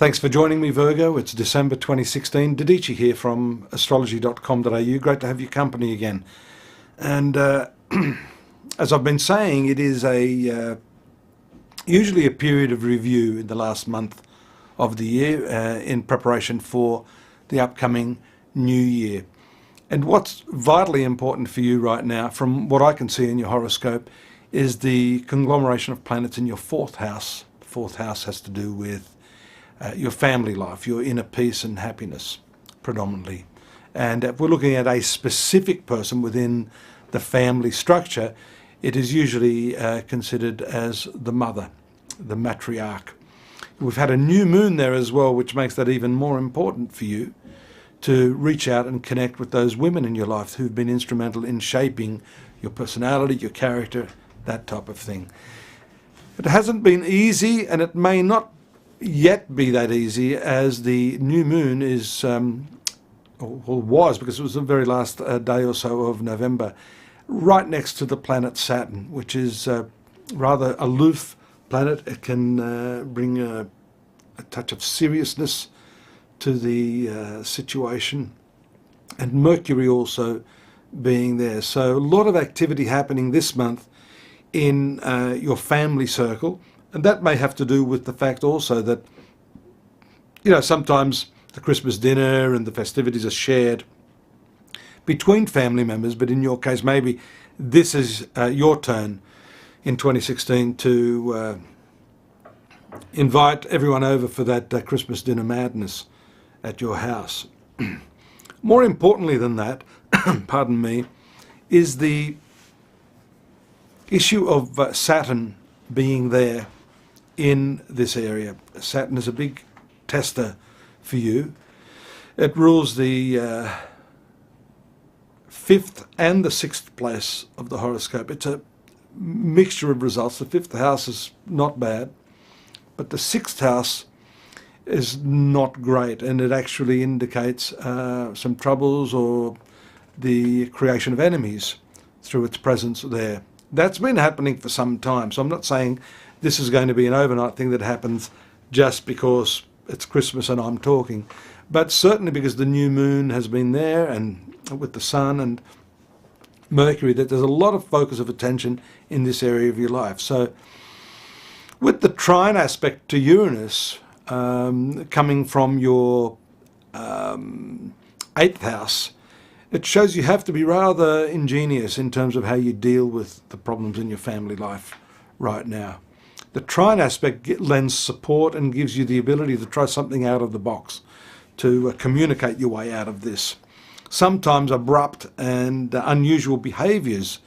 Thanks for joining me, Virgo. It's December 2016. Dadhichi here from astrology.com.au. Great to have your company again. And as I've been saying, it is usually a period of review in the last month of the year in preparation for the upcoming new year. And what's vitally important for you right now, from what I can see in your horoscope, is the conglomeration of planets in your fourth house. The fourth house has to do with your family life, your inner peace and happiness, predominantly. And if we're looking at a specific person within the family structure, it is usually considered as the mother, the matriarch. We've had a new moon there as well, which makes that even more important for you to reach out and connect with those women in your life who've been instrumental in shaping your personality, your character, that type of thing. It hasn't been easy, and it may not yet be that easy, as the new moon is, or was, because it was the very last day or so of November, right next to the planet Saturn, which is rather aloof planet. It can bring a touch of seriousness to the situation, and Mercury also being there. So a lot of activity happening this month in your family circle. And that may have to do with the fact also that, sometimes the Christmas dinner and the festivities are shared between family members, but in your case, maybe this is your turn in 2016 to invite everyone over for that Christmas dinner madness at your house. More importantly than that, pardon me, is the issue of Saturn being there in this area. Saturn is a big tester for you. It rules the 5th and the 6th place of the horoscope. It's a mixture of results. The 5th house is not bad, but the 6th house is not great, and it actually indicates some troubles or the creation of enemies through its presence there. That's been happening for some time, so I'm not saying this is going to be an overnight thing that happens just because it's Christmas and I'm talking, but certainly because the new moon has been there, and with the sun and Mercury, that there's a lot of focus of attention in this area of your life. So with the trine aspect to Uranus coming from your 8th house, it shows you have to be rather ingenious in terms of how you deal with the problems in your family life right now. The trine aspect lends support and gives you the ability to try something out of the box, to communicate your way out of this. Sometimes abrupt and unusual behaviours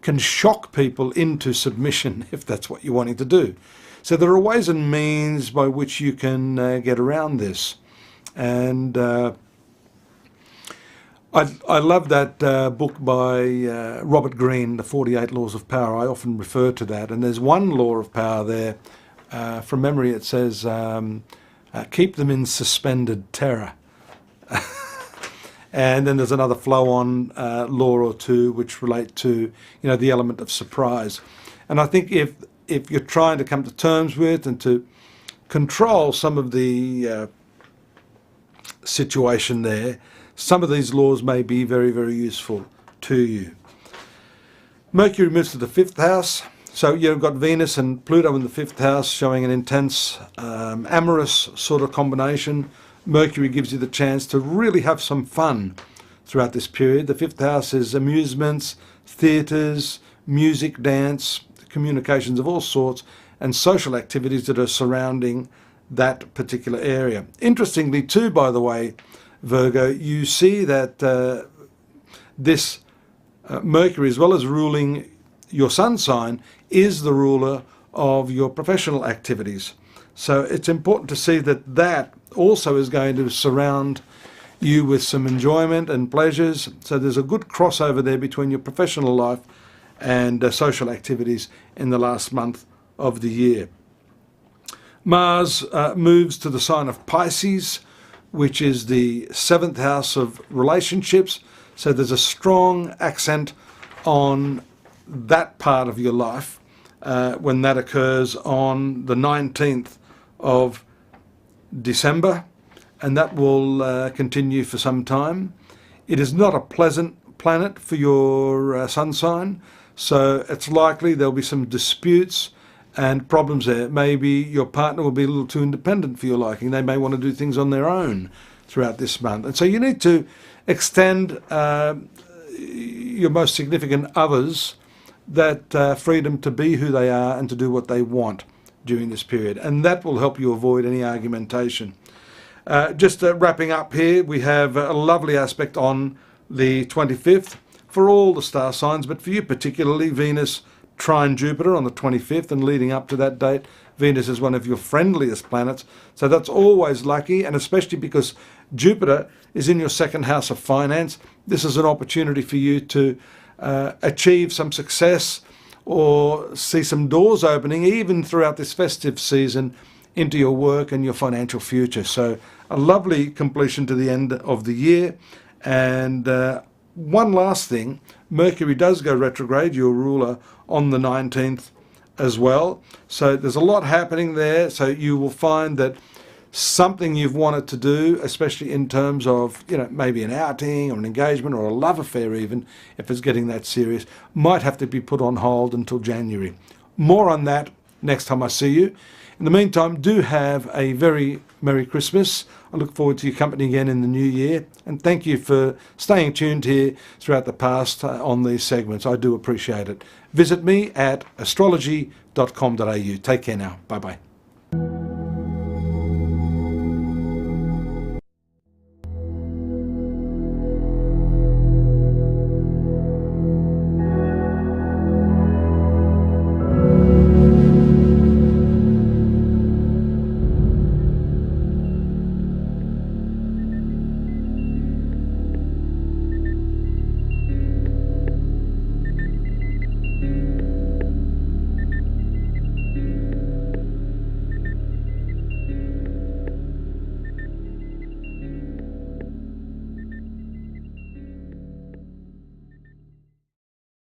can shock people into submission if that's what you're wanting to do. So there are ways and means by which you can get around this. And I love that book by Robert Greene, The 48 Laws of Power. I often refer to that. And there's one law of power there. From memory, it says, keep them in suspended terror. And then there's another flow-on law or two which relate to, the element of surprise. And I think if you're trying to come to terms with and to control some of the situation there, some of these laws may be very, very useful to you. Mercury moves to the 5th house. So you've got Venus and Pluto in the 5th house, showing an intense, amorous sort of combination. Mercury gives you the chance to really have some fun throughout this period. The 5th house is amusements, theatres, music, dance, communications of all sorts, and social activities that are surrounding that particular area. Interestingly too, by the way, Virgo, you see that this Mercury, as well as ruling your sun sign, is the ruler of your professional activities. So it's important to see that that also is going to surround you with some enjoyment and pleasures. So there's a good crossover there between your professional life and social activities in the last month of the year. Mars moves to the sign of Pisces, which is the 7th house of relationships. So there's a strong accent on that part of your life when that occurs on the 19th of December, and that will continue for some time. It is not a pleasant planet for your sun sign, so it's likely there'll be some disputes and problems there. Maybe your partner will be a little too independent for your liking. They may want to do things on their own throughout this month. And so you need to extend your most significant others that freedom to be who they are and to do what they want during this period. And that will help you avoid any argumentation. Just wrapping up here, we have a lovely aspect on the 25th for all the star signs, but for you particularly, Venus trine Jupiter on the 25th, and leading up to that date, Venus is one of your friendliest planets. So that's always lucky, and especially because Jupiter is in your second house of finance, this is an opportunity for you to achieve some success or see some doors opening even throughout this festive season into your work and your financial future. So a lovely completion to the end of the year. And one last thing, Mercury does go retrograde, your ruler, on the 19th as well. So there's a lot happening there. So you will find that something you've wanted to do, especially in terms of, maybe an outing or an engagement or a love affair even, if it's getting that serious, might have to be put on hold until January. More on that next time I see you. In the meantime, do have a very Merry Christmas. I look forward to your company again in the new year. And thank you for staying tuned here throughout the past on these segments. I do appreciate it. Visit me at astrology.com.au. Take care now. Bye-bye.